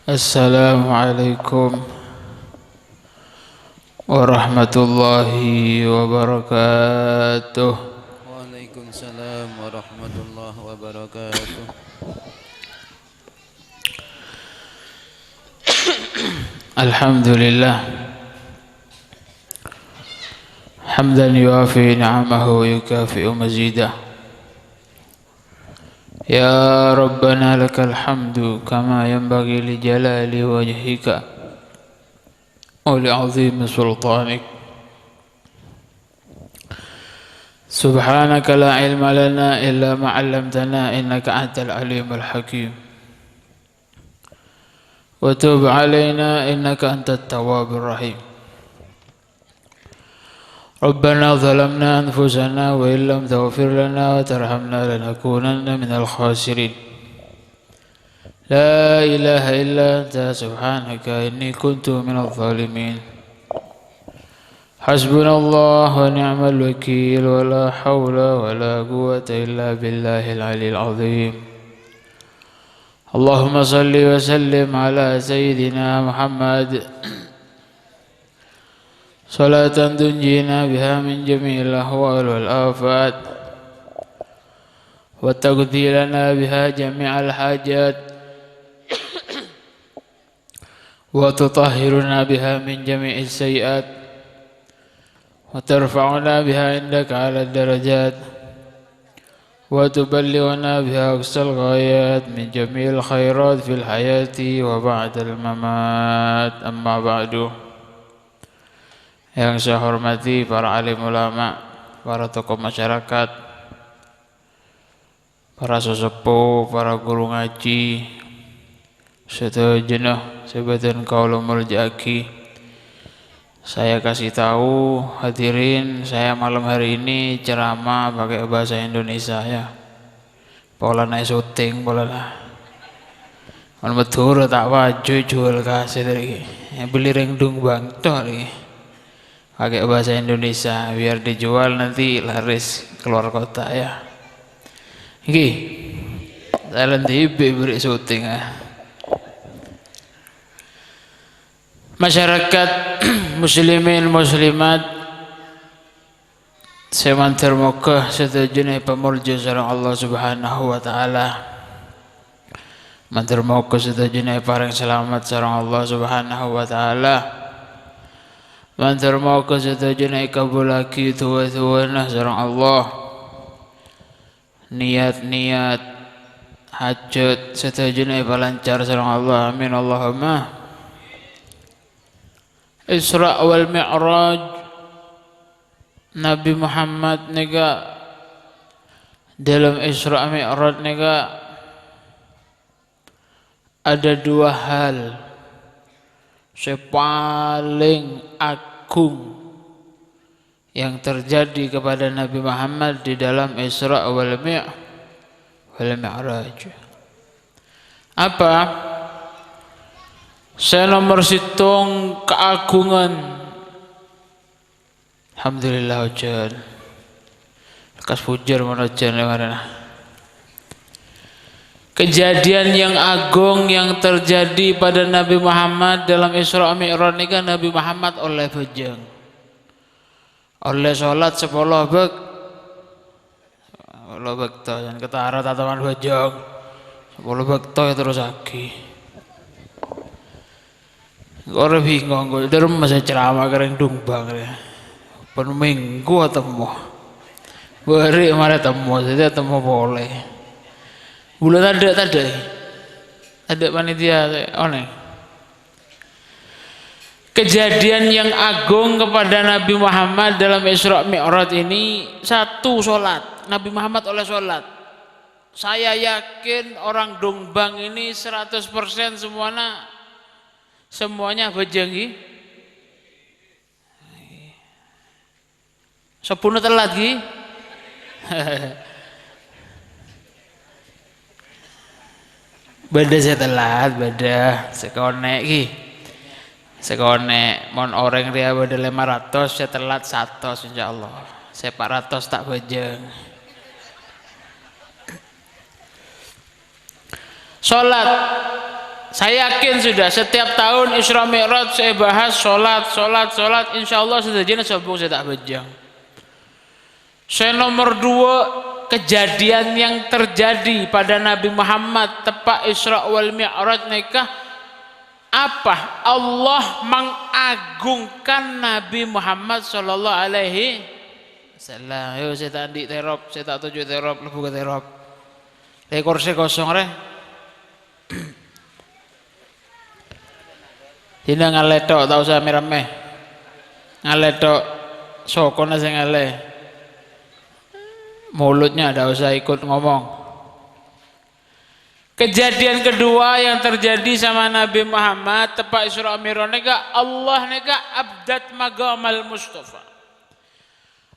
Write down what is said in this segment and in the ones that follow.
Assalamualaikum warahmatullahi wabarakatuh. Waalaikumsalam warahmatullahi wabarakatuh. Alhamdulillah hamdan yuafi ni'amahu wa yukafi'u mazidah. Ya Rabbana lakal hamdu kama yanbaghi li jalali wajhika wa li 'azimi sultanik. Subhanaka la ilma lana illa ma 'allamtana innaka antal alimul hakim. Wa tub 'alaina innaka antat tawwabur rahim. Rabbana zalamna anfusana wa illam taghfir lana wa tarhamna lanakunanna minal khasirin. La ilaha illa anta subhanaka inni kuntu minal zalimin. Hasbunallah wa ni'mal wakil wa la hawla wa la quwwata illa billahil aliyil azim. Allahumma salli wa sallim ala sayyidina Muhammad salatan tunjina biha min jami'il ahwal wal afat wa taqdi lana biha jami'al hajat wa tutahhiruna biha min jami'is sayyi'at wa tarfa'una biha indaka 'ala darajat wa tuballighuna biha aqsal ghayat min jami'il khairat fil hayati wa ba'dal mamat. Amma ba'du. Yang saya hormati para alim ulama, para tokoh masyarakat, para sesepuh, para guru ngaji, setujuh sebadan kaulumul jaki. Saya kasih tahu hadirin, saya malam hari ini ceramah pakai bahasa Indonesia ya. Pola naik syuting, pola lah. Kalau betul tak wajib jual kasih dari beli rendung bang toh lagi. Pakai bahasa Indonesia biar dijual nanti laris keluar kota ya. Iki talent TV beri syuting ya. Masyarakat muslimin muslimat semantar muka setujunya pemurja sareng Allah Subhanahu wa taala. Mantar muka setujunya parang selamat sareng Allah Subhanahu wa taala. Mantar muka setujunya kabulaki tuwa-tuwana sareng Allah. Niat-niat hajat setujunya lancar sareng Allah. Amin Allahumma. Isra wal Mi'raj Nabi Muhammad nega dalam Isra Mi'raj nega ada dua hal yang paling agung yang terjadi kepada Nabi Muhammad di dalam Isra wal Mi'raj. Apa? Saya nomor hitung keagungan. Alhamdulillah hujan. Lekas pujar mana hujan mana. Kejadian yang agung yang terjadi pada Nabi Muhammad dalam Isra Mi'raj ini kan Nabi Muhammad oleh bejeng. Oleh sholat 10 bek. Oleh bek to jangan ketara tataman bejeng. 10 bek to terus lagi. Orang bingung, gue dari masa ceramah kering dumbang ya. Penuh minggu temu, beri mana temu, jadi temu boleh. Bulan ada panitia aneh. Kejadian yang agung kepada Nabi Muhammad dalam Isra Mi'raj ini satu sholat. Nabi Muhammad oleh sholat. Saya yakin orang dumbang ini 100% semuanya bejenggi. Sepuluh telat gi. Beda saya telat, beda sekonek gi. Sekonek mon orang dia beda 500, saya telat 100 insyaallah. Saya 400 tak bejeng. Sholat Saya yakin sudah setiap tahun Isra Mi'raj saya bahas sholat, insya Allah sudah jenis sobong saya tak bejang. Saya nomor 2, kejadian yang terjadi pada Nabi Muhammad tepat Isra wal Mi'raj nikah apa? Allah mengagungkan Nabi Muhammad sallallahu alaihi wasallam. Yo saya tak andik terop, saya tak tuju terop, lebu ke terop. Kursi kosong re. Dina ngaletok tak usah meremeh. Ngaletok sokona sing ngale. Mulutnya tak usah ikut ngomong. Kejadian kedua yang terjadi sama Nabi Muhammad tepat Isra Mi'raj nega Allah nega abdat magamal Mustafa.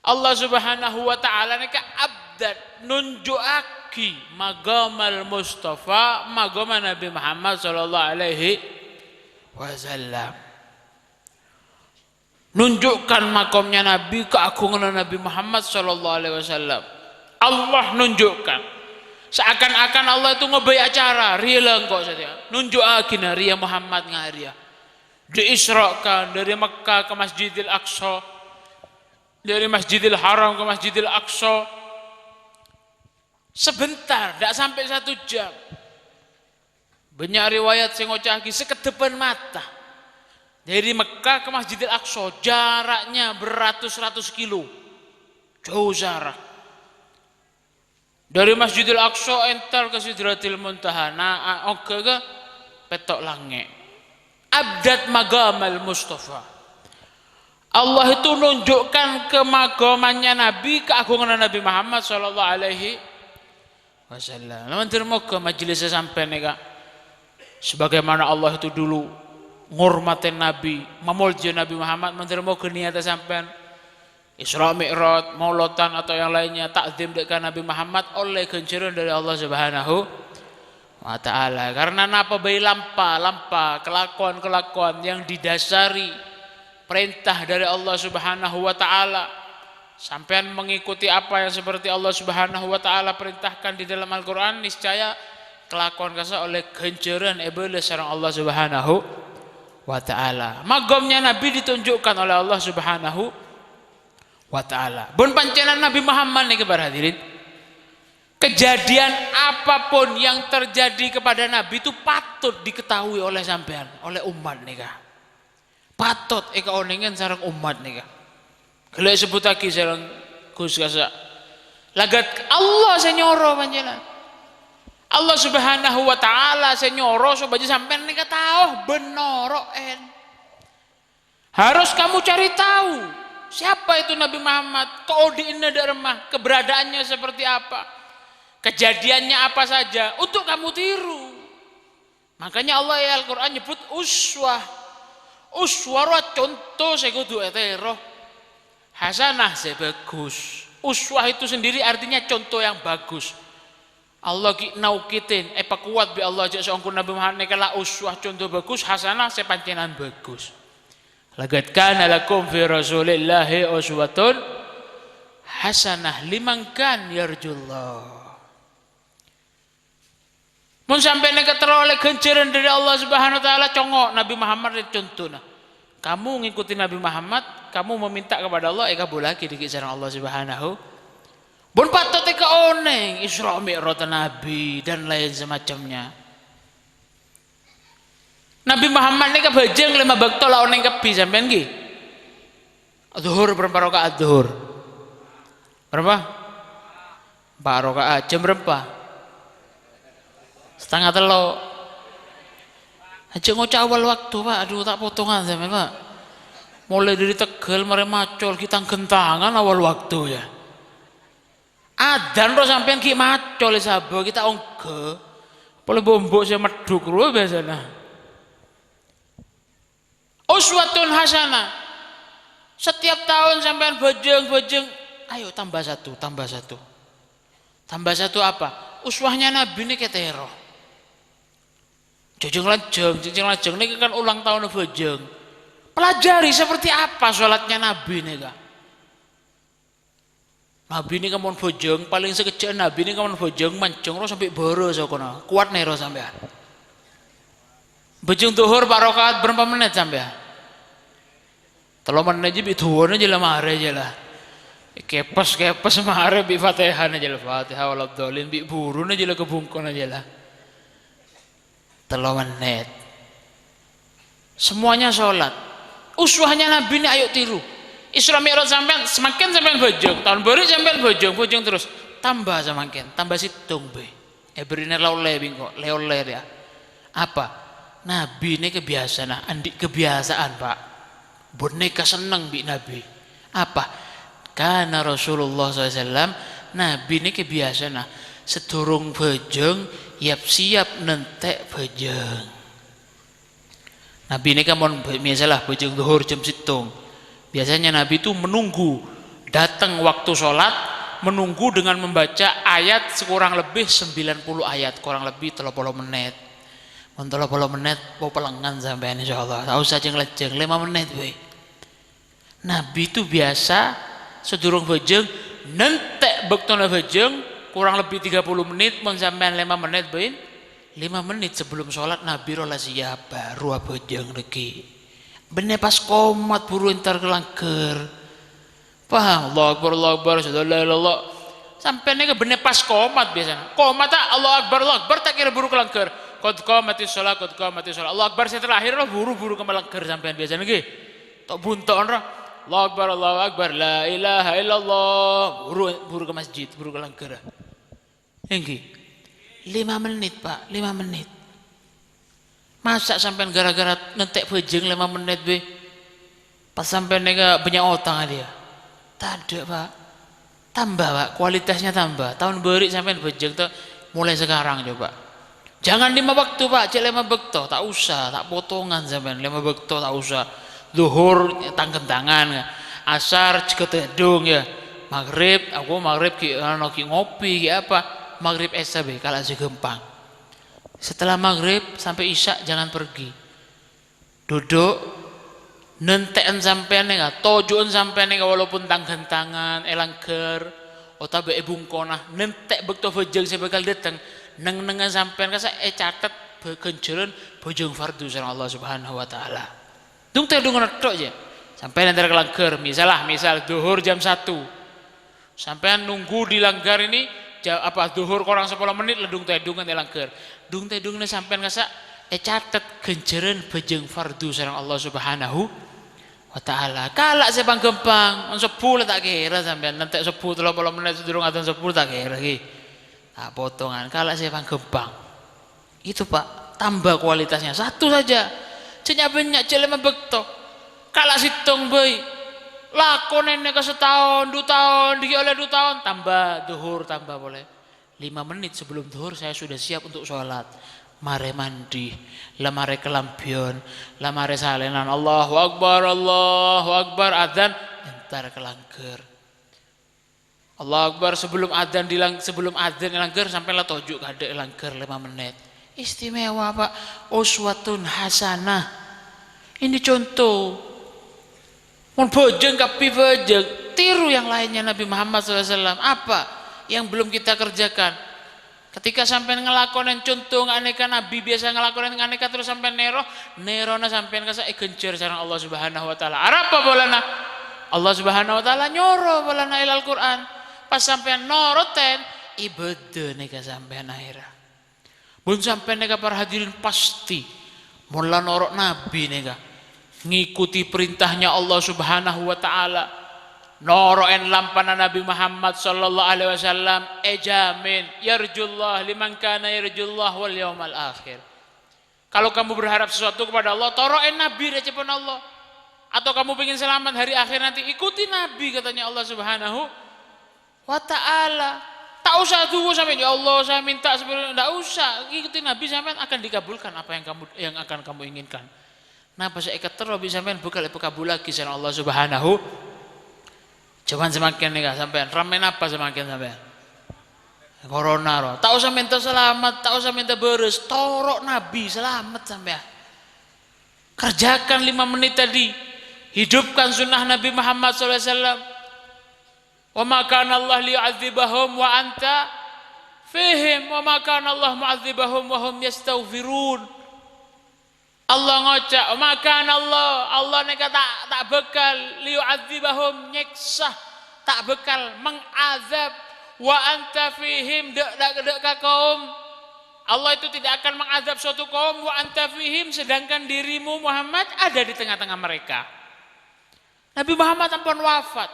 Allah Subhanahu wa taala nega abdat nunjuaki magamal Mustafa, magama Nabi Muhammad sallallahu alaihi wasallam. Nunjukkan makamnya Nabi, keagungan Nabi Muhammad sallallahu alaihi wasallam. Allah nunjukkan seakan-akan Allah itu ngebay acara ria kok saja nunjuk agina ria Muhammad ngaria diisrakan dari Mekah ke Masjidil Aqsa, dari Masjidil Haram ke Masjidil Aqsa sebentar, tidak sampai 1 jam. Banyak riwayat sing ngocaki sekedepan mata dari Mekah ke Masjidil Aqsa jaraknya beratus-ratus kilo, jauh jarak. Dari Masjidil Aqsa entar ke Sidratil Muntaha, nah oke ke petok langit. Abdat magamal Mustafa. Allah itu nunjukkan kemagomannya Nabi, keagungan Nabi Muhammad sallallahu alaihi wasallam. Lamun termoga majelis sampai nih kak. Sebagaimana Allah itu dulu ngurmatin Nabi, memulji Nabi Muhammad, termoga niatnya sampai Isra Mi'raj, maulotan atau yang lainnya takdim dekat Nabi Muhammad oleh kencurun dari Allah Subhanahu wa taala. Karena napa bayi lampa kelakuan-kelakuan yang didasari perintah dari Allah Subhanahu wa taala. Sampean mengikuti apa yang seperti Allah Subhanahu wa taala perintahkan di dalam Al-Qur'an, niscaya kelakuan kasa oleh kencurun iblis sareng Allah Subhanahu wa taala. Magamnya Nabi ditunjukkan oleh Allah Subhanahu wa ta'ala. Bon pancenan Nabi Muhammad nih kepada hadirin, kejadian apapun yang terjadi kepada Nabi itu patut diketahui oleh sampean, oleh umat nih kak. Patut eka oningen sareng umat nih kak. Kalau sebut lagi sareng Gus Kasa lagat Allah senyoro pancenan Allah Subhanahu wa ta'ala senyoro sobaja sampean nih tahu benoroen. Harus kamu cari tahu siapa itu Nabi Muhammad, koordinatnya dari remah, keberadaannya seperti apa, kejadiannya apa saja untuk kamu tiru. Makanya Allah ya Al-Quran nyebut uswah contoh saya kudu etero hasanah saya bagus. Uswah itu sendiri artinya contoh yang bagus. Allah naukitin kuat bi Allah aja seongkun Nabi Muhammad kala uswah contoh bagus, hasanah saya pancenan bagus. Laqad kana lakum fi Rasulillahi uswatun hasanah liman kan yarjullah. Mun sampai nek teroleh genceran dari Allah Subhanahu wa taala congok Nabi Muhammad contohna. Kamu ngikuti Nabi Muhammad, kamu meminta kepada Allah eka boleh lagi dikit sareng Allah Subhanahu. Bun patut eka oneng Isra Mi'raj Nabi dan lain semacamnya. Nabi Muhammad ini kebajeng 5 waktu lah oneng kebi sampean ki. Zuhur berapa rakaat zuhur? Berapa? 4 rakaat. Jam berapa? 2:30. Aja ngocak awal waktu Pak. Aduh tak potongan sampean Pak. Mulai dari Tegal mare Macol kita gentangan awal waktu ya. Adan ro sampean ki Macol sabo kita ongge. Boleh bombok saya meduk ro biasanya. Uswatun hasanah. Setiap tahun sampean bojeng, ayo tambah satu. Tambah satu apa? Uswahnya Nabi ini ketero. Jeng lajeng ini kan ulang tahun bojeng. Pelajari seperti apa sholatnya Nabi ini kak. Nabi ini kamu bojeng, paling sekejap Nabi ini kamu bojeng mancung sampai boro sokono. Kuat nero sampean. Bejeng duhur Pak rakaat berapa menit sampai? 3 menit aja bituan aja lah mare aja lah. Kepes mare bi Fatihah aja lah Fatihah waladhdallin bi burun aja lah kebungkun aja lah. 3 menit. Semuanya sholat. Uswahnya Nabi ini ayo tiru. Isra Mi'raj sampean semakin sampean bojong, tahun baru sampean bojong terus. Tambah semakin, tambah situng be. Berine laule bingko, leole ya. Apa? Nabi ini kebiasaan, andik kebiasaan Pak. Boneka seneng bi Nabi. Apa? Karena Rasulullah SAW, Nabi ini kebiasaan. Sedurung bojong, siap nentek bojong. Nabi ini kan biasalah bojong zuhur jam 7. Biasanya Nabi itu menunggu datang waktu sholat, menunggu dengan membaca ayat sekurang lebih 90 ayat, kurang lebih 30 menit. 30 menit mau pelengan sampai insyaallah. Tak usah jeng-lejeng 5 menit we. Nabi itu biasa sedurung bojong nentek bektona bojong kurang lebih 30 menit mun sampean 5 menit we. 5 menit sebelum sholat Nabi rola siap baru bojong lagi. Bener pas komat buru entar kelangker. Paham? Allah Akbar, Allah. Sampai nih bener pas komat biasanya. Komat tak Allah Akbar tak kira buru kelangker. Qad qamatis shalah. Allah Akbar saya terakhir lah buru kelangker sampean biasanya lagi. Tak bunton lah. Allah Akbar, la ilaha illallah. Buru ke masjid, buru kelangker. Enggi. 5 menit Pak, 5 menit. Masa sampai gara-gara nentek bejeng 5 menit be. Pas sampai nega banyak otang dia. Tak ada Pak. Tambah Pak, kualitasnya tambah. Tahun beri sampai bejeng tuh mulai sekarang coba. Jangan 5 waktu Pak, cek 5 waktu, tak usah, tak potongan sampai 5 waktu tak usah. Zuhur tangkem tangan, asar ceket tedung ya. Maghrib ki ngopi ki apa? Maghrib SAB kalau segempang. Setelah maghrib sampai isya jangan pergi. Duduk nentekan sampean nega, tojoan sampean nega walaupun tangan elangker, otak be bungkona nentek bekto bojong saya bakal datang nengan sampean kasa catat kenceran bojong fardu sareng Allah Subhanahu wa taala. Dung teh dung tok aja. Sampai nanti kelangker, misal duhur jam 1. Sampean nunggu di langgar ini duhur kurang 10 menit ledung tedungan elangker. Dung tedungna sampean kasa catat kenceran bojong fardu sareng Allah Subhanahu wa taala. Kalak sepang gempang, 10 tak kira sampean nanti 10 30 menit sedurung adzan 10 tak kira iki. Tak potongan kalak sepang gempang. Itu Pak, tambah kualitasnya. Satu saja. Cenyak banyak jelema bekto. Kalak situng bae. Lakon ini ke setahun, 2 tahun, dikit oleh 2 tahun, tambah duhur, tambah boleh. 5 menit sebelum duhur saya sudah siap untuk sholat. Mare mandi, lamare kelampion, lamare salenan, Allahu Akbar, adzan, entar kelangker. Allahu Akbar sebelum adzan dilangker sampai lah tojuk kada langker 5 menit. Istimewa Pak, uswatun hasanah. Ini contoh. Mun bojeng kapi bojeng, tiru yang lainnya Nabi Muhammad SAW. Apa yang belum kita kerjakan? Ketika sampai ngelakonin contoh aneka Nabi biasa ngelakonin aneka terus sampai nerona sampai kasa kencer sareng Allah Subhanahu wa taala. Apa bolana? Allah Subhanahu wa taala nyoro bolana ilal Quran. Pas sampai noroten ibadah neka sampai akhirah. Mun sampai neka para hadirin pasti mula norok Nabi neka. Ngikuti perintahnya Allah Subhanahu wa taala. Noroen lampana Nabi Muhammad sallallahu alaihi wasallam ejamin yarjullah liman kana yarjullah wal yaumal akhir. Kalau kamu berharap sesuatu kepada Allah, toroen Nabi recepon Allah. Atau kamu ingin selamat hari akhir nanti, ikuti Nabi katanya Allah Subhanahu wa taala. Tak usah tunggu sampai ya Allah saya minta sebenarnya, enggak usah, ikuti Nabi sampai akan dikabulkan apa yang akan kamu inginkan. Nah pas ikat terus bisa sampean buka kabul lagi sama Allah Subhanahu. Cuman semakin nih sampean ramen apa semakin sampean. Corona roh. Tak usah minta selamat, tak usah minta beres, torok Nabi selamat sampean. Kerjakan 5 menit tadi. Hidupkan sunnah Nabi Muhammad SAW. Wa ma kana Allah liyu'adzibahum wa anta fihim wa ma kana Allah mu'adzibahum wa hum yastaghfirun. Allah ngocak, maka Allah neka tak bekal liyu'adzibahum nyiksa, tak bekal mengazab wa anta fihim dek kaum. Allah itu tidak akan mengazab suatu kaum wa anta fihim, sedangkan dirimu Muhammad ada di tengah-tengah mereka. Nabi Muhammad ampun wafat,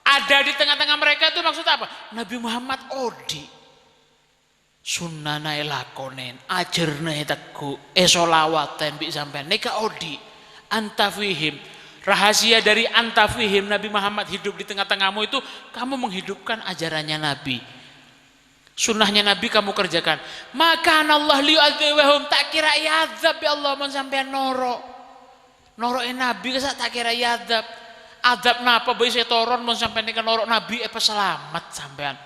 ada di tengah-tengah mereka itu maksud apa? Nabi Muhammad odi sunnah lakonen ajarna teku solawatan bi sampean neka odi antafihim. Rahasia dari antafihim, Nabi Muhammad hidup di tengah-tengahmu itu kamu menghidupkan ajarannya Nabi, sunnahnya Nabi kamu kerjakan. Maka Allah liyu'adzibahum, tak kira azab ya Allah mun sampean noroke Nabi kesak tak kira azab napa bae setoron mun sampean neka norok Nabi selamat sampean.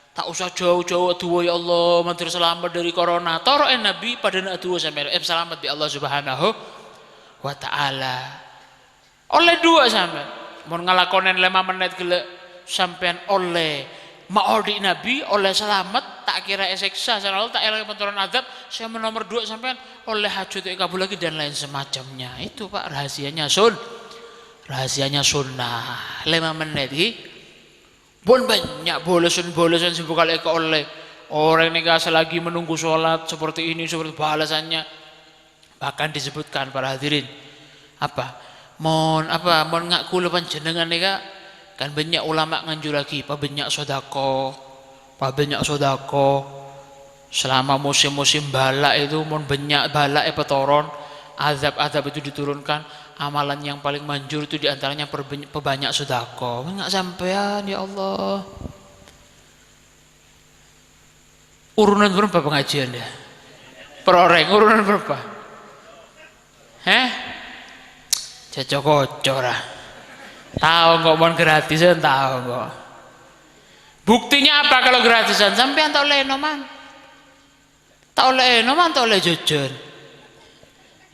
Tak usah jauh-jauh aduh ya Allah matur selamat dari corona. Toroke Nabi pada nak aduh sampean selamat di Allah Subhanahu wa taala. Oleh dua sampean. Mun ngalakonen 5 menit gele sampean oleh maudi Nabi, oleh selamat tak kira siksa Allah, tak kira penturan azab. Saya nomor 2 sampean oleh hajat kabul lagi dan lain semacamnya. Itu Pak rahasianya sunnah 5 menit iki. Pun banyak bolesan sibuk kali oleh orang ini selagi menunggu sholat seperti ini seperti balasannya. Bahkan disebutkan para hadirin mon ngaku lepan jenengan nih kan banyak ulama nganjur lagi banyak sodako selama musim-musim balak itu mon banyak balak petoron azab itu diturunkan. Amalan yang paling manjur itu diantaranya perbanyak sedekah. Enggak sampean ya Allah. Urunan berapa pengajian ya? Per orang urunan berapa? Cocok lah. Tahu kok mau gratisan tahu kok. Buktinya apa kalau gratisan? Sampean tak oleh noman. Tak oleh jajan.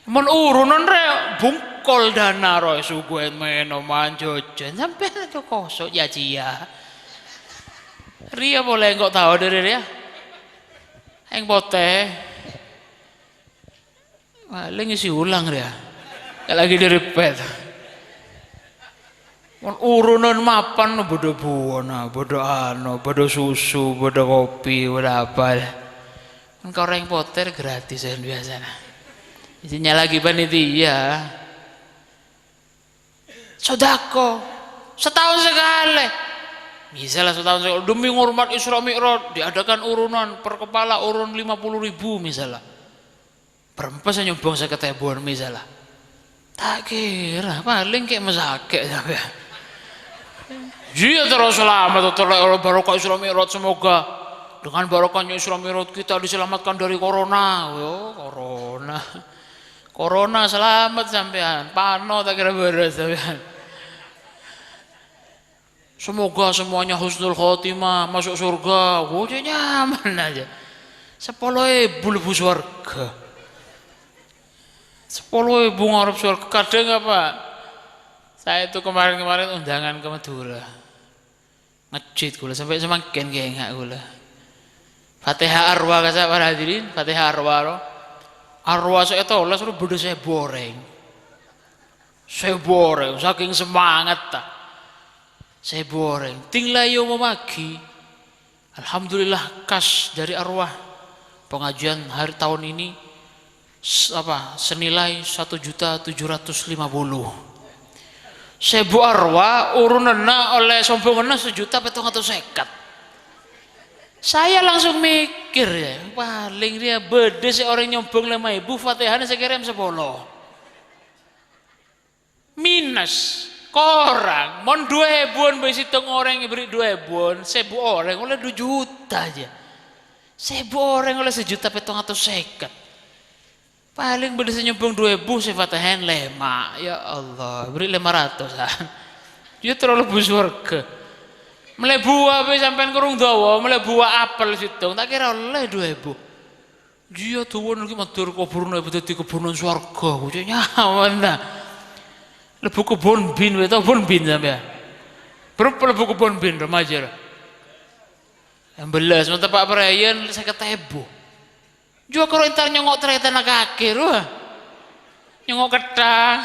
Mun urunan re bungkol dana roy suguen menoman jajan sampai itu kosong ya cia. Ria boleh enggak tahu dari Ria? Yang poteh. Paling isi ulang Ria. Lagi di repeat. Mun urunan mapan bodo buana, bodo susu, bodo kopi, bodo apa. Engkau orang poter gratisan biasanya. Isinya lagi panitia sodako setahun sekali, misalnya setahun sekali demi ngurmat Isra Mi'raj diadakan urunan per kepala urun 50.000 misalnya berempat nyumbang 50.000 misalnya. Tak kira paling kayak mesake sampai dia terus selamat terus barokah Isra Mi'raj, semoga dengan barokahnya Isra Mi'raj kita diselamatkan dari corona. Corona selamat sampean, pano tak kira beres sampean. Semoga semuanya husnul khotimah, masuk surga. Udah nyaman aja. 10.000 lebu surga. 10.000 ngarep surga. Kadang apa? Saya itu kemarin undangan ke Madura. Ngejit gula sampai semakin gengak gula. Fatihah arwah kasa para hadirin, Fatihah arwah saya tahu lah suruh bodoh saya boreng saking semangat tak saya boreng tinglayo memagi. Alhamdulillah kas dari arwah pengajian hari tahun ini senilai 1.750.000. Sebu arwah urunana oleh sombongana 1.750.000. Saya langsung mikir ya, paling dia beda sih orang nyombong 5.000, Fatihahnya saya kirim 10. Minus, korang, mon 2.000 besitung orang yang beri 2.000, 1.000 orang oleh 2 juta aja. 1.000 orang oleh 1.750.000. Paling beda sih nyombong 2.000, saya Fatihahnya 5. Ya Allah, beri 500. Dia terlalu busur mulai buah sampai kurung dawa, mulai buah apel situ, tak kira oleh 2.000. Dia tuh lagi matur kuburan ibu tadi kuburan swarga, kucingnya mana? Lebu kebun bin, betul kebun bin sampai. Berapa lebu kebun bin remaja? Yang belas, mata Pak Brian saya 50.000. Juga kalau entar nyongok ternyata nak kaki, nyengok ketang.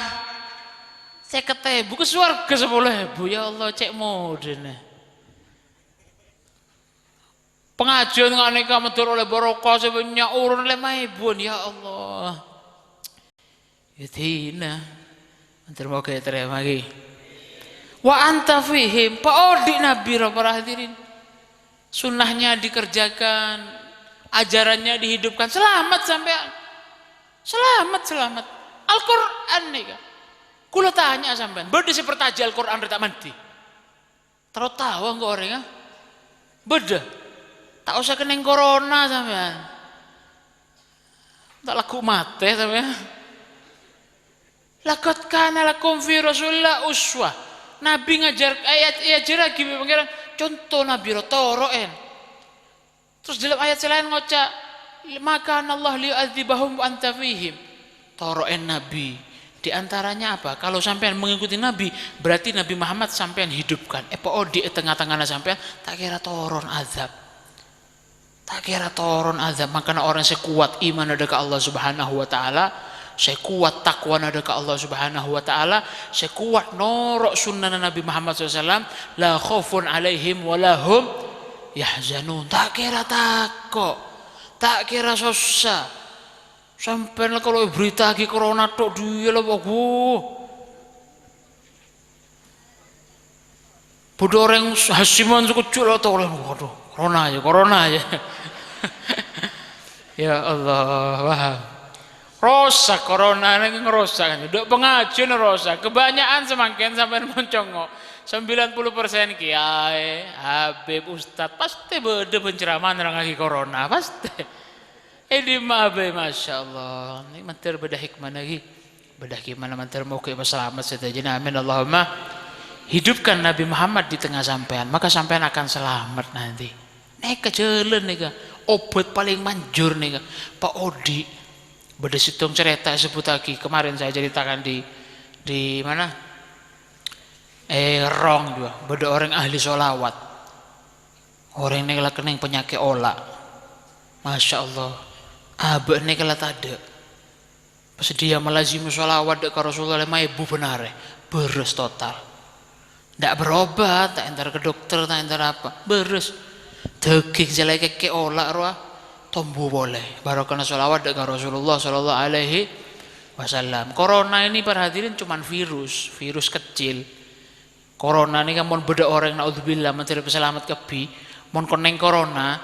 Saya ketemu ke surga 10.000. Ya Allah, cek modene. Pengajian nganeka metur oleh barokah sebanyak urun 5.000. Ya Allah. Yatina. Terima kasih terima lagi. Wa anta fihim. Pak Odi Nabi para hadirin. Sunnahnya dikerjakan, ajarannya dihidupkan, selamat sampean. Selamat. Al-Qur'an nih kan. Kula tanya sampean, beda seperti Al-Qur'an tak mandi. Terus tahu enggak orang? Beda. Tak usah kena corona sampean. Tak laku mate sampean. Laqad kana lakum fi Rasulillah uswah. Nabi ngajar ayat lagi pengiran contoh Nabi toroen. Terus dalam ayat selain ngocak maka Allah li'adzibahum wa anta fihim. Toroen Nabi. Di antaranya apa? Kalau sampean mengikuti Nabi, berarti Nabi Muhammad sampean hidupkan. Di tengah-tengahnya sampean tak kira toron azab. Tak kira toron azab. Makanya orang sekuat iman ada ke Allah Subhanahu wa taala, saya kuat takwa ada ke Allah Subhanahu wa taala, saya kuat norok sunnah Nabi Muhammad SAW, la khaufun alaihim wa lahum yahzanun. Tak kira takut, tak kira susah. Sampai kalau berita lagi corona tok dia lah bagus. Bodoh orang hasiman sekecil lah tau lah, waduh corona aja. Ya Allah, wah. Rosak corona ini ngerosak kan. Duk pengajian rosak. Kebanyakan semakin sampai mencongok. 90% kiai, habib, ustad pasti beda penceramaan orang lagi corona pasti. Ini mabe masya Allah. Ini mantir beda hikmah lagi. Beda gimana mantir mau ke selamat setajina. Amin Allahumma. Hidupkan Nabi Muhammad di tengah sampean, maka sampean akan selamat nanti. Neka jalan neka. Obat paling manjur neka. Pak Odi. Beda situng cerita sebut lagi. Kemarin saya ceritakan di mana? Rong juga. Beda orang ahli sholawat. Orang ini kena kening penyakit olah. Masya Allah. Abah ini kalau tak ada. Pas dia melazimi sholawat dekat Rasulullah 5.000 benar. Beres total. Tidak berobat, tak entar ke dokter, tak entar apa. Beres. Degik jelai keke olah roh. Tombu boleh. Barokah sholawat dekat Rasulullah Sallallahu Alaihi Wasallam. Corona ini para hadirin cuman virus kecil. Corona ini kan mau beda orang naudzubillah menteri peselamat kebi. Mau koneng corona,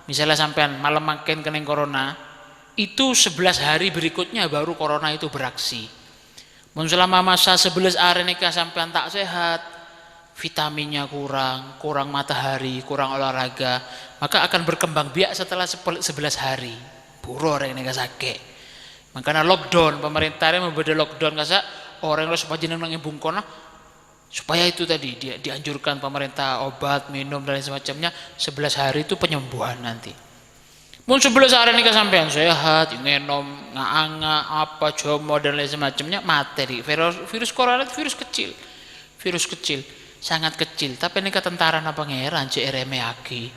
misalnya sampean malam makin koneng corona. Itu 11 hari berikutnya baru corona itu beraksi. Mun selama masa 11 hari nikah sampean tak sehat, vitaminnya kurang matahari, kurang olahraga, maka akan berkembang biak setelah 11 hari. Buru orang nikah sakit. Makanya lockdown, pemerintahnya membeda lockdown kasa orang harus wajib nang bungkona supaya itu tadi dia dianjurkan pemerintah obat, minum dan semacamnya 11 hari itu penyembuhan nanti. Mun 11 hari nikah sampean sehat, ngenom, ngaanga, apa jomo dan lain semacamnya materi. Virus corona itu virus kecil, sangat kecil. Tapi nikah tentara napa pangeran CRMAki.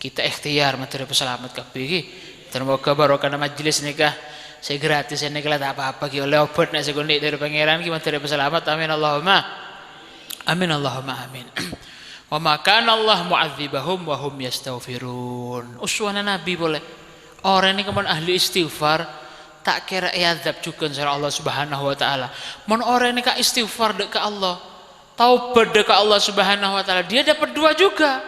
Kita ikhtiar materi peselamat kabeh. Termoga barokah majelis nikah saya gratis ini kalau tak apa-apa ki oleh obat nek sekondi dari pangeran ki materi peselamat. Amin Allahumma. Amin. Wa maka Allah mu'adzibahum wa hum yastaghfirun. Uswana Nabi boleh. Orang ini kemudian ahli istighfar tak kira azab juga sama Allah Subhanahu wa taala. Mun orang ini ka istighfar dekat Allah, taubat dekat Allah Subhanahu wa taala, dia dapat 2 juga.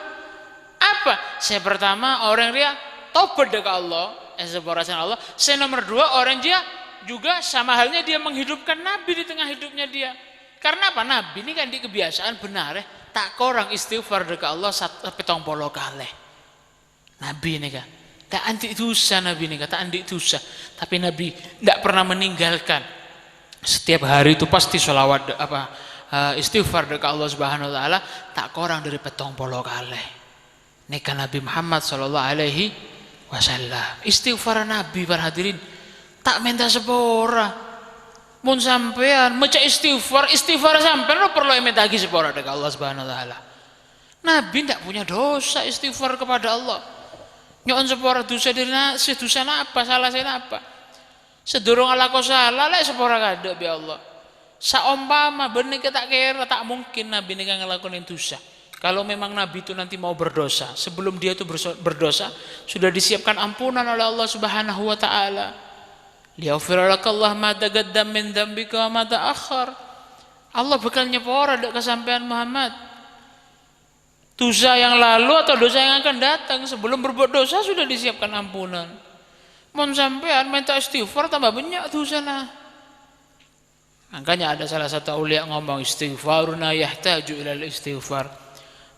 Apa? Saya pertama orang dia taubat dekat Allah, sebaratan Allah. Saya nomor 2 orang dia juga sama halnya dia menghidupkan Nabi di tengah hidupnya dia. Karena apa? Nabi ini kan di kebiasaan benar tak korang istighfar dekat Allah 70 kali. Nabi ini kan tak anti dosa, Nabi ini tak anti dosa, tapi Nabi tidak pernah meninggalkan. Setiap hari itu pasti sholawat istighfar dekat Allah Subhanahu wa taala tak korang dari 70 kali. Nika Nabi Muhammad Sallallahu Alaihi Wasallam. Istighfar Nabi para hadirin tak minta sepora. Mun sampean maca istighfar sampean perlu minta lagi sepora dekat Allah Subhanahu wa taala. Nabi tidak punya dosa istighfar kepada Allah. Nyon sepora dosa dari dosa apa? Salah saya apa? Sedurung ala ko salah lek sepora kada bi Allah. Saumpama bener kita kira tak mungkin Nabi ini ngelakuin dosa. Kalau memang Nabi itu nanti mau berdosa, sebelum dia itu berdosa sudah disiapkan ampunan oleh Allah Subhanahu wa taala. Liyaghfira lakallahu ma taqaddam min dzambika wa ma ta'akhkhar. Allah bakal nyepora dak kesampaian Muhammad. Dosa yang lalu atau dosa yang akan datang, sebelum berbuat dosa sudah disiapkan ampunan. Mon sampean minta istighfar tambah banyak dosana. Makanya ada salah satu aulia ngomong istighfaruna yahtaju ilal istighfar.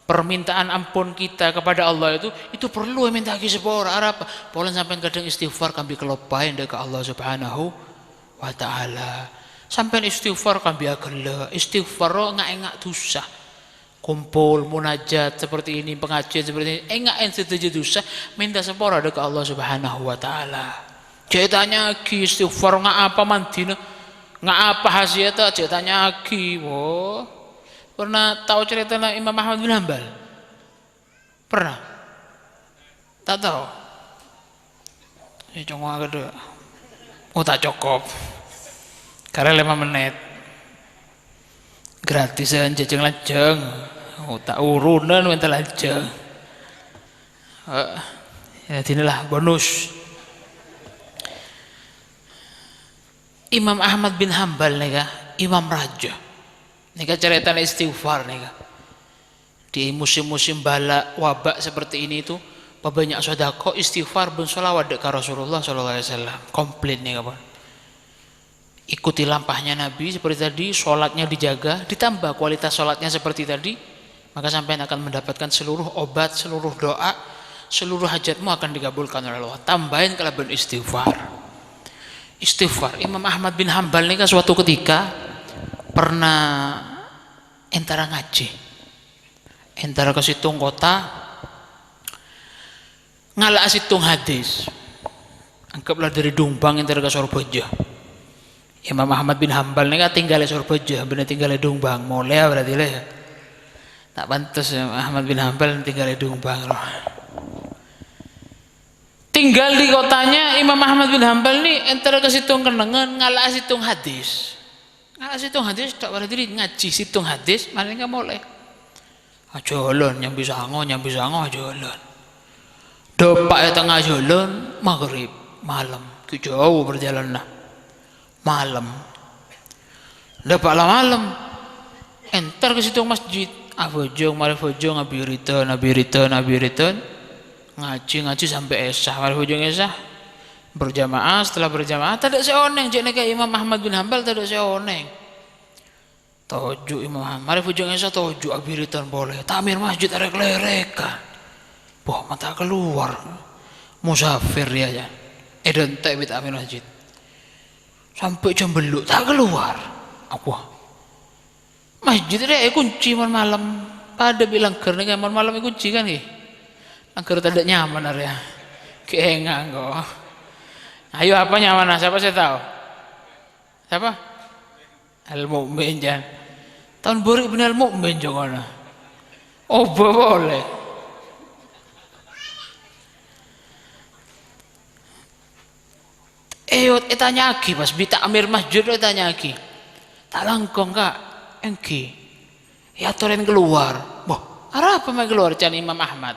Permintaan ampun kita kepada Allah itu perlu minta lagi sepora apa? Polen sampean kadang istighfar kambi kelopain ke Allah Subhanahu wa taala. Sampean istighfar kambi agela, istighfar engak dosa. Kumpul munajat seperti ini, pengajian seperti ini, enggak setuju dosa, minta sepora ke Allah Subhanahu wa taala. Ceritanya ki istighfar enggak apa mantina, enggak apa hasiata, ceritanya ki. Wo. Pernah tahu cerita Imam Ahmad bin Hanbal? Pernah? Tak tahu. Cuma kedua. Oh tak cukup. Karena 5 menit. Gratisan jajang lajeng. Oh tak urunan minta lajeng. Ya inilah bonus. Imam Ahmad bin Hanbal nih Imam Raja. Nih cerita istighfar nih di musim-musim bala wabak seperti ini itu banyak sedekah istighfar ben sholawat ke Rasulullah sallallahu alaihi wasallam komplit nih kawan. Ikuti lampahnya Nabi seperti tadi, sholatnya dijaga, ditambah kualitas sholatnya seperti tadi, maka sampean akan mendapatkan seluruh obat, seluruh doa, seluruh hajatmu akan dikabulkan oleh Allah. Tambahin kalaban istighfar. Istighfar. Imam Ahmad bin Hanbal nih suatu ketika pernah entara ngaji, entara ke situng kota, ngalak situng hadis, anggaplah dari Dumbang entara ke Surabaya. Imam Ahmad bin Hanbal nih tinggal di Surabaya, bener tinggal di Dumbang, mulai berarti lah ya. Tak pantas Imam Ahmad bin Hanbal tinggal di Dumbang. Tinggal di kotanya Imam Ahmad bin Hanbal nih entara ke situng kenangan ngalak situng hadis. Ngalak situng hadis tak berarti ngaji situng hadis, mana nggak mulai. Jalan nyambi sango jalan. Dopak ya tengah jalan maghrib malam, jauh perjalanan. Malam dapat malam enter ke situ masjid abojong mari bojong abiriton ngaji sampai esah mari bojong esah berjamaah. Setelah berjamaah tidak seoneng jadi kayak Imam Ahmad bin Hanbal tidak seoneng toju Imam Ahmad mari bojong esah toju abiriton boleh takmir masjid ada kelerekan boh mata keluar musafir dia aja edan tak bit amir masjid sampai jam beluk tak keluar apa masjid dia kunci malam pada bilang kerana malam kunci kan angker tidak nyaman area keengang kok ayo apa nyaman siapa saya tahu siapa Al-Mu'min jan tahun beri benar Al-Mu'min jangan oh boleh tanya lagi pas bita amir masjid tanya lagi tak langkong kak engki ya toren keluar boh arah apa mau keluar can Imam Ahmad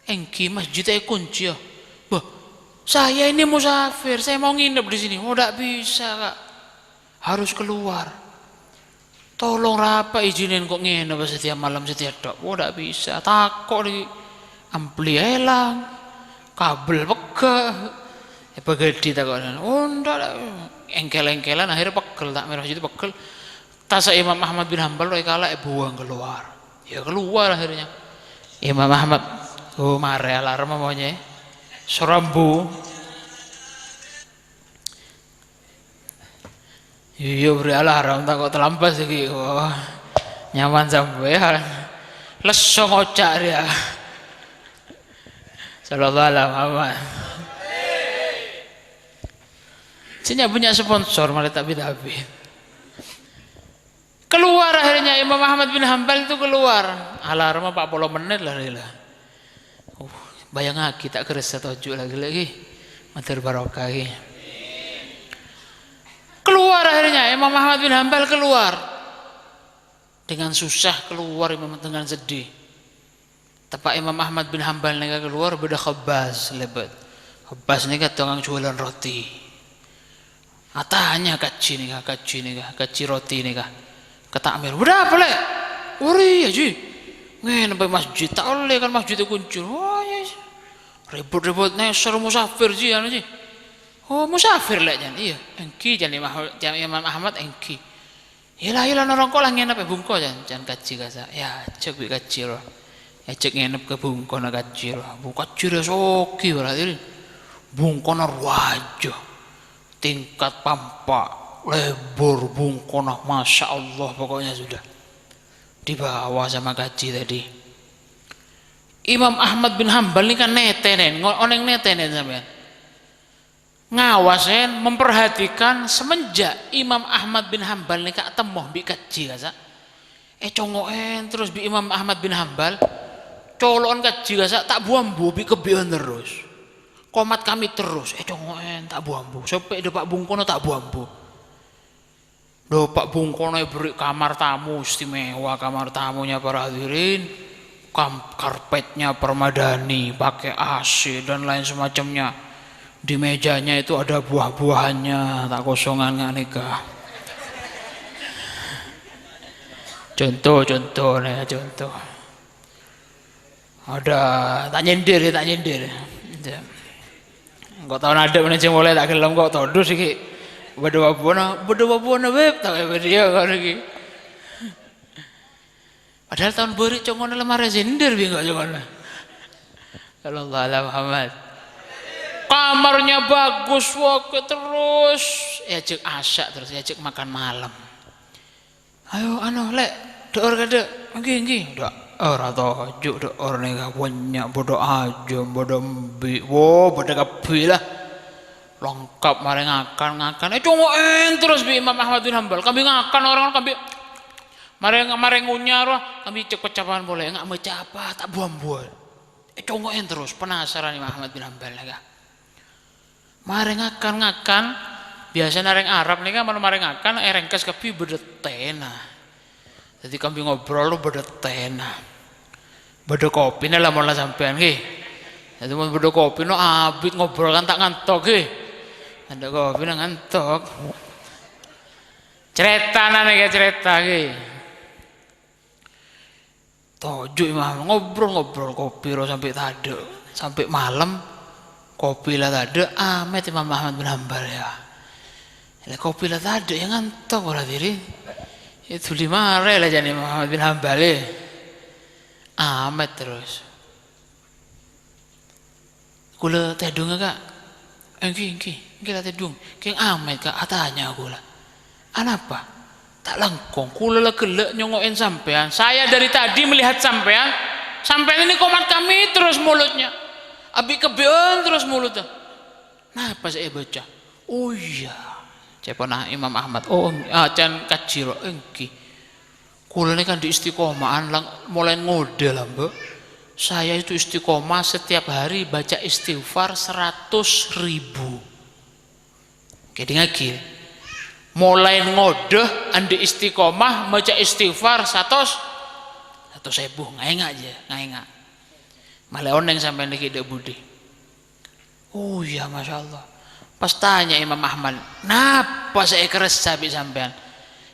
engki masjid kunci ya boh saya ini musafir saya mau nginep di sini oh tidak bisa kak harus keluar tolong rapa izinin kok nginep setiap malam setiap dok oh tidak bisa takut di ampli hilang kabel pegah pegel di takonan oh ndak engkel-engkelan akhirnya pegel tak merah itu pegel tasa Imam Ahmad bin Hanbal kalah buang keluar ya keluar akhirnya Imam Ahmad oh mare alarm maunya serambu iya beri alarm tak kok terlampas lagi wah nyaman sampai leso ngocak dia sallallahu alaihi wasallam Sini punya sponsor malah tapi keluar akhirnya Imam Ahmad bin Hanbal itu keluar alarm 40 menit lah bayang lagi tak kerasa tujuh lagi mater barokah Imam Ahmad bin Hambal keluar. Dengan susah keluar Imam dengan sedih. Tepak Imam Ahmad bin Hambal nika keluar beda Khabbaz lebat. Khabbaz nika tukang jualan roti. Atanya kaci roti nika. Kata Amir, "Udah apa lek? Uri aja. Ngene sampai masjid tak oleh kan masjid itu kuncur." Wah, ya. Ribut-ribut neser musafir ji anu ji. Oh, musafir lek jan. Iya, engki jan Imam Ahmad engki. Yalah orang kok lah ngenep bungko jan kaji kasa. Ya, cek bi kaji ro. Ya cek ngenep ke bungko na kaji ro. Buka ciri soki berarti. Bungko na wajah. Tingkat pampak, lebur bungko na Masya Allah pokoknya sudah. Dibawa sama kaji tadi. Imam Ahmad bin Hambal ini kan netenen, oneng netenen sampean. Ngawasen, memperhatikan semenjak Imam Ahmad bin Hambal ini kak temoh bi kaji kasa. Congoen terus bi Imam Ahmad bin Hambal, colon kaji kasa tak buambu bi kebian terus. Komat kami terus, congoen tak buambu. Sampai do Pak Bungkono tak buambu. Do Pak Bungkono beri kamar tamu istimewa, kamar tamunya para hadirin. Karpetnya permadani, pakai AC dan lain semacamnya. Di mejanya itu ada buah-buahannya, tak kosongan nggak nikah. Contoh nih, contoh. Ada tak nyindir. Kok tahu ada mana sih mulai tak gelem kok todus iki. Berdua buana web tak dia kok iki. Padahal tahun beri congone lemah rezinder bi kok congone. Sallallahu alaihi Muhammad. Kamarnya bagus wae terus. Ya cek asak terus ya cek makan malam. Ayo lek door kada. Engki. Dak ora tojo door nek banyak bodo aja bodo mbi. Wo bodo kabeh lah. Lengkap mari ngakan. Terus bi Imam Ahmad bin Hambal. Kami ngakan orang kami mari ngunyar kami cek pecapan boleh enggak meca apa tak buam-buam. Terus penasaran Imam Ahmad bin Hambal lah. Mari ngakan. Biasa nareng Arab nih kan mari ngakan erengkes kapi bedetena. Jadi kami ngobrol lu bedetena. Beda kopi nih lah malah sampean nggih. Jadi mau beda kopi no abit ngobrol kan tak ngantok nggih. Ada kopi no ngantok. Cerita nggih. Tojo Imam ngobrol kopi ro sampai tade. Sampai malam kopi lah tade amet Imam Ahmad bin Hambal ya. Kopi lah tade yang ngantok ora diri. Itu dimare lah jane Imam Ahmad bin Hambal amet terus. Kula tedung kak. Engki lah tedung. Keng amet kak atanya kula. Anapa? Tak langkong, kula lah gelek nyongoin sampean. Saya dari tadi melihat sampean ini komat kami terus mulutnya. Abi kebeon terus mulutnya. Nah pas saya baca, oh iya, cepana Imam Ahmad. Oh, can kaciro engki. Kula ini kan di istiqomahan mulai ngode lah mbak. Saya itu istiqomah setiap hari baca istighfar 100.000. Kayak ngakil. Mulai ngodeh andi istiqomah baca istighfar 100.000 ngainga malah oneng sampai niki dak budi. Oh ya Masya Allah. Pas tanya Imam Ahmad, napa saya keres sabi sampean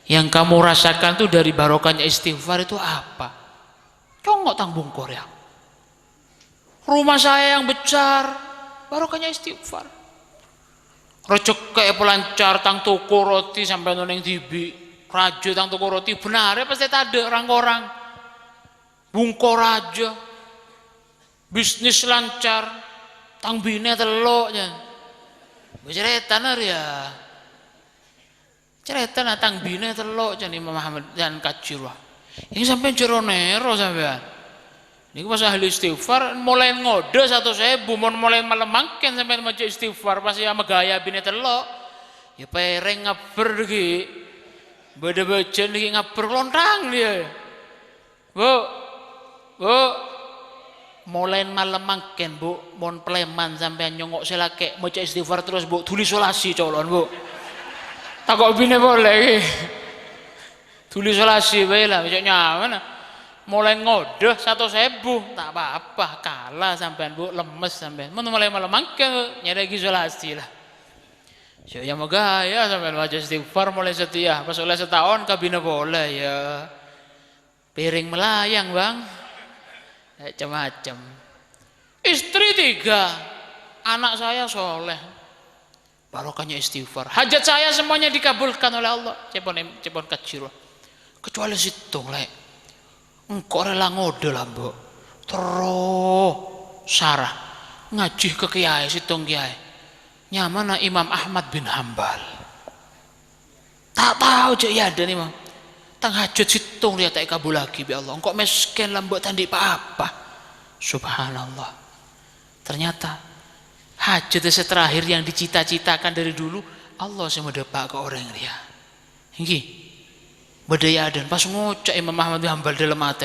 yang kamu rasakan tuh dari barokahnya istighfar itu apa? Congok tanggung Korea. Rumah saya yang besar barokahnya istighfar. Rojok kayak pelancar tang toko roti sampai noneng tibi raja tang toko roti benar ya pasti ada orang-orang bungko raja bisnis lancar tang bine teloknya cerita nar ya cerita tang bine telok jadi Imam Muhammad dan kacirlah ini sampai jeronero sampean. Ini pas ahli istighfar mulai ngode 100.000 mulai malam makin sampai maca istighfar pas ya megaya bini telok ya pereng ngaper lagi beda bejen lagi ngaper lontang dia bu mulai malam makin bu mon pleman sampai nyongok selake maca istighfar terus bu tulis solasi colon bu takok bine boleh tulis solasi bae lah besok nyaman mulai ngodoh 1.000 tak apa-apa kalah sampean bu lemes sampean mau mulai malam mangke nyari isolasi lah so ya mau gaya sampean wajah istighfar mulai setia pas oleh setahun kabine boleh ya piring melayang bang macam-macam istri 3 anak saya soleh barokahnya istighfar hajat saya semuanya dikabulkan oleh Allah cepon kecil kecuali situ lek engkau rela ngode lah mbok terus sarah ngaji ke kiai situng kiai nyamana Imam Ahmad bin Hambal tak tahu cek ya ada nih mam tang hajat situng lihat tak kabul lagi bi Allah engkau miskin lah mbok tandi apa subhanallah ternyata hajat terakhir yang dicita-citakan dari dulu Allah sih mendepak ke orang dia ini bedaya dan pas ngocak Imam Ahmad bin Hambal dalam hati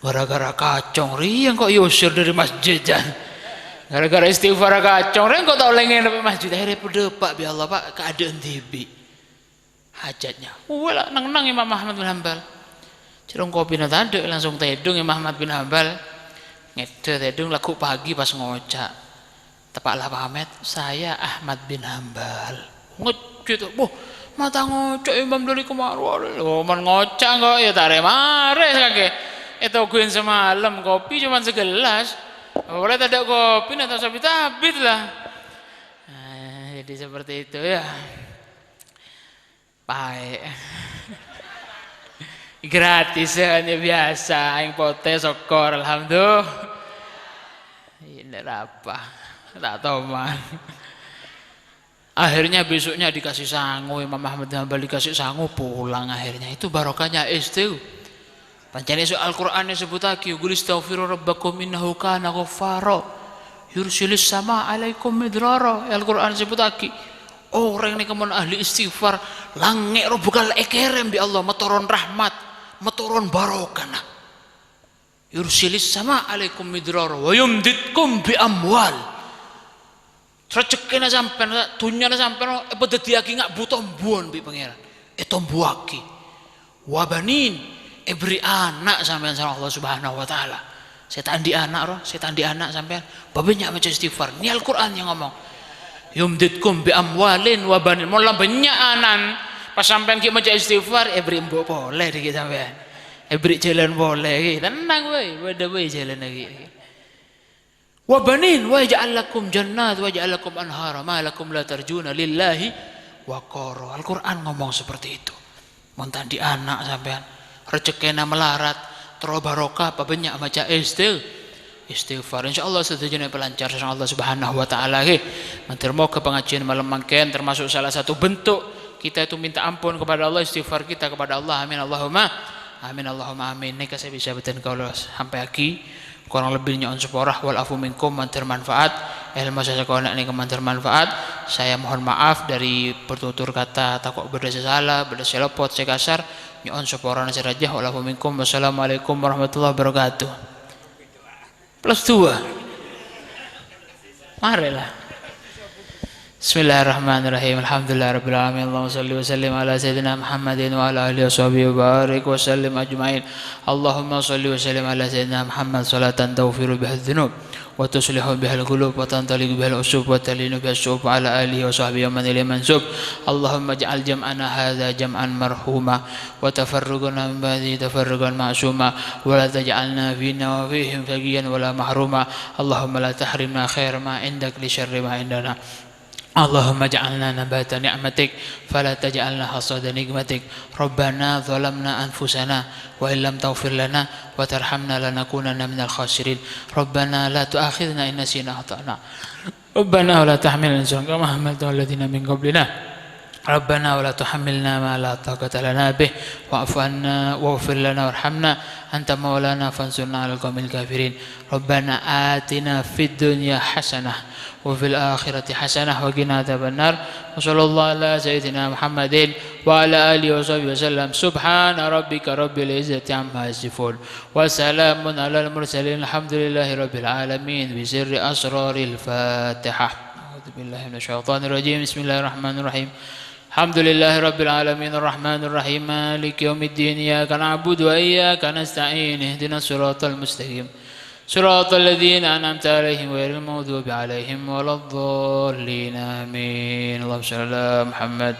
gara-gara kacong riang kok yusir dari masjid gara-gara istighfar kacong riang kok tak lengen dari masjid akhirnya berdepak bi Allah pak keadaan tibi hajatnya wala nang Imam Ahmad bin Hambal cerong kopi tadi langsung tedung Imam Ahmad bin Hambal ngede tedung laku pagi pas ngocak tepaklah pamit saya Ahmad bin Hambal ngocak mata ngocak Imam dari kemarin man ngocak kok ya tak remare kakek itu kuin semalam kopi cuma segelas boleh tak ada kopi atau sabit-sabit lah jadi seperti itu ya baik gratis hanya biasa yang potes sokor alhamdulillah ini apa tak tahu man akhirnya besoknya dikasih sangu Imam Ahmad bin Hambal dikasih sangu pulang akhirnya itu barokahnya istighfar pancen soal Al-Qur'an disebut lagi qul astaghfiru rabbakum innahu kana ghaffara yursilis sama alaikum midrara Al-Qur'an disebut lagi orang ini kemun ahli istighfar langit robukal ekerem bi Allah metoron rahmat metoron barokah yursilis sama alaikum midrara wa yumditkum bi amwal rezekina sampean dunyane sampean apa dadi aki ngak butuh mbuon bi pangeran mbuaki wabanin beri anak sampean sama Allah Subhanahu wa taala setan di anak sampean babenya maca istighfar ni Al-Qur'an yang ngomong yumditkum bi amwalin wabanin mola banyak anan pas sampean ki maca istighfar beri mbok boleh iki sampean beri jalan boleh tenang wae jalan lagi wabanin wa ja'al lakum jannat wa ja'al lakum anhara ma lakum la tarjuna lillahi waqara Al-Qur'an ngomong seperti itu montan di anak sampean rezekina melarat terus barokah apa banyak maca istighfar insyaallah sedaya pelancar sang Allah Subhanahu wa taala mantir mau ke pengajian malam mangken termasuk salah satu bentuk kita itu minta ampun kepada Allah istighfar kita kepada Allah amin Allahumma amin nek saya bisa beten kalau sampai aki kurang lebih nyon seporah wal afu minkum mantir manfaat ilmu saya kau nak ni mantir manfaat saya mohon maaf dari bertutur kata takut berdasar salah berdasar lepot saya kasar nyon seporah nasir aja wal afu minkum wassalamualaikum warahmatullahi wabarakatuh +2 marilah Bismillahirrahmanirrahim alhamdulillahirabbil alamin Allahumma shalli wa sallim ala sayyidina Muhammadin wa ala alihi washabihi wa barik wa sallim ajmain Allahumma shalli wa sallim ala sayyidina Muhammad salatan taghfiru biha adh-dhunub wa tuslihu biha al-qulub wa tantaliqu biha al-usub wa talinu biha as-sub wa ala alihi wa sahbihi man ilayhi mansub Allahumma ij'al jam'ana hadha jam'an marhuma wa tafarruqana min ba'di tafarruqan ma'suma wa la taj'alna fina wa fihim faqiyan wa la mahruma Allahumma la tahrimna khair ma indak li sharri ma indana اللهم اجعلنا نبات نعمتك فلا تجعلنا حصاد نقمتك ربنا ظلمنا أنفسنا وإن لم تغفر لنا وترحمنا لنكونن من الخاسرين ربنا لا تؤاخذنا إن نسينا أخطأنا ربنا ولا تحملنا إصرا كما حملته الذين من قبلنا ربنا ولا تحملنا ما لا طاقة لنا به واعف عنا واغفر لنا وارحمنا أنت مولانا فانصرنا على القوم الكافرين ربنا آتنا في الدنيا حسنة وفي الآخرة حسنة وقنا عذاب النار وصلى الله على سيدنا محمد وعلى آله وصحبه وسلم سبحان ربك رب العزة عما يصفون وسلام على المرسلين الحمد لله رب العالمين بسر أسرار الفاتحة أعوذ بالله من الشيطان الرجيم بسم الله الرحمن الرحيم الحمد لله رب العالمين الرحمن الرحيم مالك يوم الدين إياك نعبد وإياك نستعين اهدنا الصراط المستقيم صراط الذين أنعمت عليهم غير المغضوب عليهم ولا الضالين آمين اللهم صل على محمد